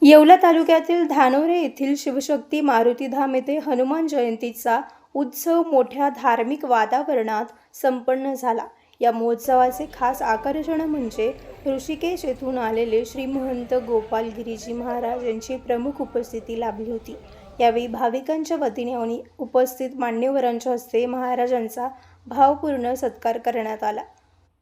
येवला तालुक्यातील धानोरे येथील शिवशक्ती मारुतीधाम येथे हनुमान जयंतीचा उत्सव मोठ्या धार्मिक वातावरणात संपन्न झाला। या महोत्सवाचे खास आकर्षण म्हणजे ऋषिकेश येथून आलेले श्री महंत गोपाल गिरीजी महाराज यांची प्रमुख उपस्थिती लाभली होती। यावेळी भाविकांच्या वतीने आणि उपस्थित मान्यवरांच्या हस्ते महाराजांचा भावपूर्ण सत्कार करण्यात आला।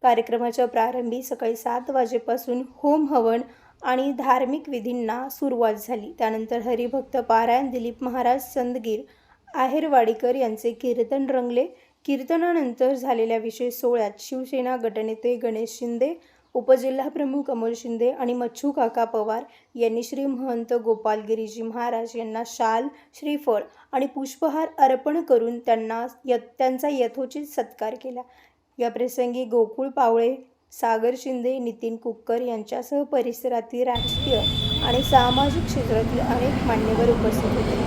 कार्यक्रमाच्या प्रारंभी सकाळी 7 वाजेपासून होम हवन आणि धार्मिक विधींना सुरुवात झाली। त्यानंतर हरिभक्त पारायण दिलीप महाराज संदगीर आहेरवाडीकर यांचे कीर्तन रंगले। कीर्तनानंतर झालेल्या विशेष सोहळ्यात शिवसेना गटनेते गणेश शिंदे, उपजिल्हाप्रमुख अमोल शिंदे आणि मच्छू काका पवार यांनी श्री महंत गोपाल गिरीजी महाराज यांना शाल, श्रीफळ आणि पुष्पहार अर्पण करून त्यांचा यथोचित सत्कार केला। या प्रसंगी गोकुळ पावळे, सागर शिंदे, नितीन कुक्कर यांच्यासह परिसरातील राजकीय आणि सामाजिक क्षेत्रातील अनेक मान्यवर उपस्थित होते।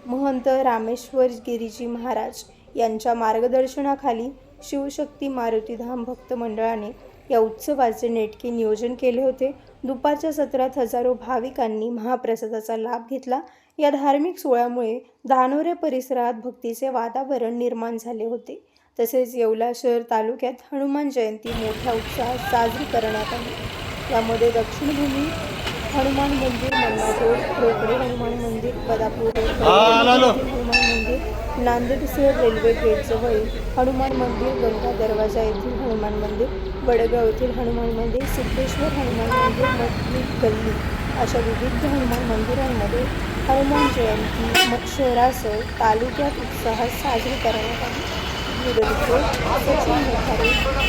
महंत रामेश्वर गिरीजी महाराज यांच्या मार्गदर्शनाखाली शिवशक्ती मारुतीधाम भक्त मंडळाने या उत्सवाचे नेटके नियोजन केले होते। दुपारच्या सत्रात हजारो भाविकांनी महाप्रसादाचा लाभ घेतला। या धार्मिक सोहळ्यामुळे धानोरे परिसरात भक्तीचे वातावरण निर्माण झाले होते। तसेच येवला शहर तालुक्यात हनुमान जयंती मोठ्या उत्साहात साजरी करण्यात आली। यामध्ये दक्षिणभूमी हनुमान मंदिर, मन्नाड रोकडे हनुमान मंदिर, बदापूर हनुमान मंदिर, नांदेडसह रेल्वे गेटजवळ हनुमान मंदिर, गंगा दरवाजा येथील हनुमान मंदिर, वडगाव येथील हनुमान मंदिर, सिद्धेश्वर हनुमान मंदिर, मधली गल्ली अशा विविध हनुमान मंदिरांमध्ये हनुमान जयंती शहरासह तालुक्यात उत्साहात साजरी करण्यात आली।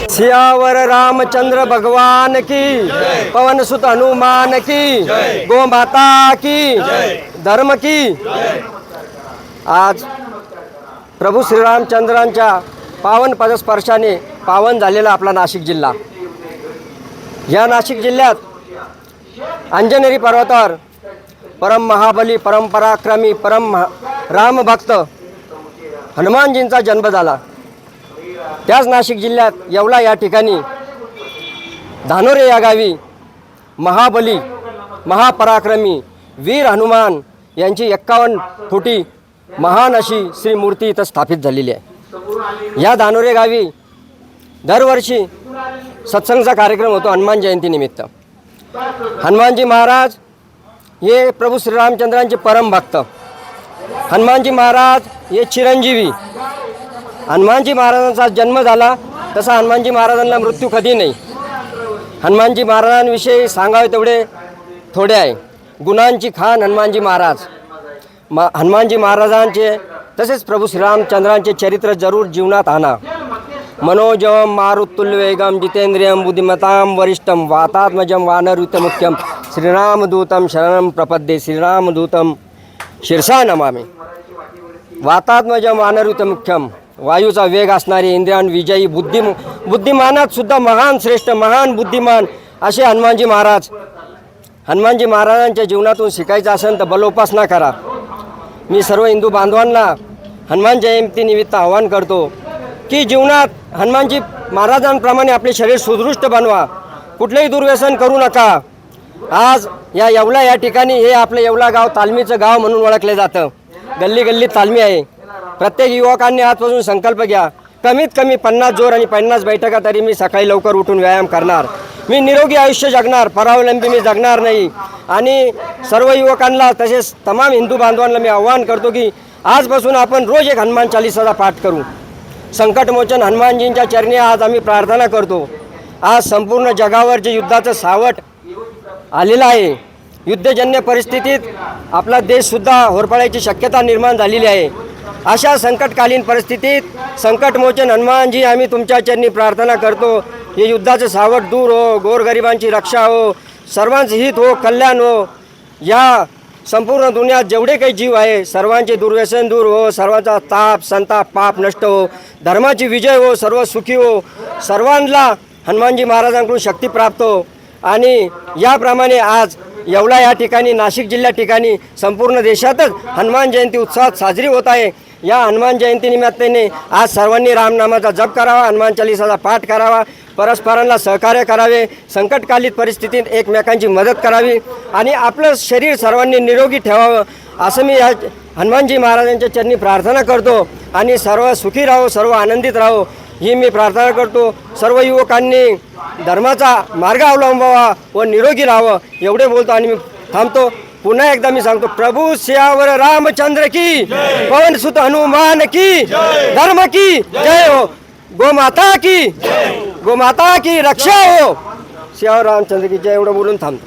सियावर रामचंद्र भगवान की, पवन सुत हनुमान की, गो माता की, धर्म की। आज प्रभू श्रीरामचंद्रांच्या पावन पदस्पर्शाने पावन झालेला आपला नाशिक जिल्हा। या नाशिक जिल्ह्यात अंजनेरी पर्वतावर परम महाबली, परम पराक्रमी, परम रामभक्त हनुमानजींचा जन्म झाला। त्याच नाशिक जिल्ह्यात येवला या ठिकाणी धानोरे या गावी महाबली, महापराक्रमी वीर हनुमान यांची 51 फुटी महान अशी श्री मूर्ती इथं स्थापित झालेली आहे। या धानोरे गावी दरवर्षी सत्संगचा कार्यक्रम होतो हनुमान जयंतीनिमित्त। हनुमानजी महाराज हे प्रभू श्रीरामचंद्रांचे परम भक्त। हनुमानजी महाराज हे चिरंजीवी। हनुमानजी महाराजांचा जन्म झाला तसा हनुमानजी महाराजांना मृत्यू कधी नाही। हनुमानजी महाराजांविषयी सांगावे तेवढे थोडे आहे। गुणांची खान हनुमानजी महाराज। हनुमानजी महाराजांचे तसेच प्रभू श्रीरामचंद्रांचे चरित्र जरूर जीवनात आणा। मनोजवम मारुतुल्यवेगम जितेंद्रियम बुद्धिमतां वरिष्ठम वातात्मजम वानरयुतमुख्यम श्रीरामदूतम शरणं प्रपद्ये श्रीरामदूतम शिरसा नमामि। वातात्मजम वानरयुतमुख्यम, वायूचा वेग असणारे इंद्रियान विजयी बुद्धिमानात सुद्धा महान श्रेष्ठ, महान बुद्धिमान असे हनुमानजी महाराज। हनुमानजी महाराजांच्या जीवनातून शिकायचं असेल तर बलोपासना करा। मी सर्व हिंदू बांधवांना हनुमान जयंतीनिमित्त आवाहन करतो की जीवनात हनुमानजी महाराजांप्रमाणे आपले शरीर सुदृष्ट बनवा, कुठलेही दुर्व्यसन करू नका। आज या येवला या ठिकाणी हे आपलं येवला गाव तालमीचं गाव म्हणून ओळखले जातं। गल्ली गल्ली तालमी आहे। प्रत्येक युवकांनी आजपासून संकल्प घ्या, कमीत कमी 50 जोर आणि 50 बैठका तरी मी सकाळी लवकर उठून व्यायाम करणार, मी निरोगी आयुष्य जगणार, परावलंबी मी जगणार नाही। आणि सर्व युवकांना तसेच तमाम हिंदू बांधवांना मी आवाहन करतो की आजपासून आपण रोज एक हनुमान चालीसाचा पाठ करू। संकटमोचन हनुमानजींच्या चरणी आज आम्ही प्रार्थना करतो। आज संपूर्ण जगावर जे युद्धाचं सावट आलेलं आहे, युद्धजन्य परिस्थितीत आपला देशसुद्धा होरपळायची शक्यता निर्माण झालेली आहे। अशा संकटकालीन परिस्थितीत संकटमोचन हनुमानजी आम्ही तुमच्या चरणी प्रार्थना करतो, हे युद्धाचं सावट दूर हो, गोरगरिबांची रक्षा हो, सर्वांचे हित हो, कल्याण हो। या संपूर्ण दुनियात जेवढे काही जीव आहे सर्वांचे दुर्व्यसन दूर हो, सर्वांचा ताप संताप पाप नष्ट हो, धर्माची विजय हो, सर्व सुखी हो, सर्वांना हनुमानजी महाराजांकडून शक्ती प्राप्त हो। आणि याप्रमाणे आज येवला या ठिकाणी नाशिक जिल्ह्या ठिकाणी संपूर्ण देशातच हनुमान जयंती उत्साहात साजरी होत आहे। या हनुमान जयंती निमित्ताने आज सर्वांनी रामनामाचा जप करावा, हनुमान चालीसाचा पाठ करावा परस्परांना सहकार्य करावे, संकटकालीन परिस्थितीत एकमेकांची मदत करावी आणि आपलं शरीर सर्वांनी निरोगी ठेवावं असं मी या हनुमानजी महाराजांच्या चरणी प्रार्थना करतो आणि सर्व सुखी राहो, सर्व आनंदित राहो ही मी प्रार्थना करतो. सर्व युवकांनी धर्माचा मार्ग अवलंबावा व निरोगी राहावं एवढे बोलतो आणि मी थांबतो. पुन्हा एकदा मी सांगतो, प्रभू सियावर रामचंद्र की, पवन सुत हनुमान की, धर्म की जय हो, गो माता की रक्षा हो, सियावर रामचंद्र की जय एवढं बोलून थांबतो.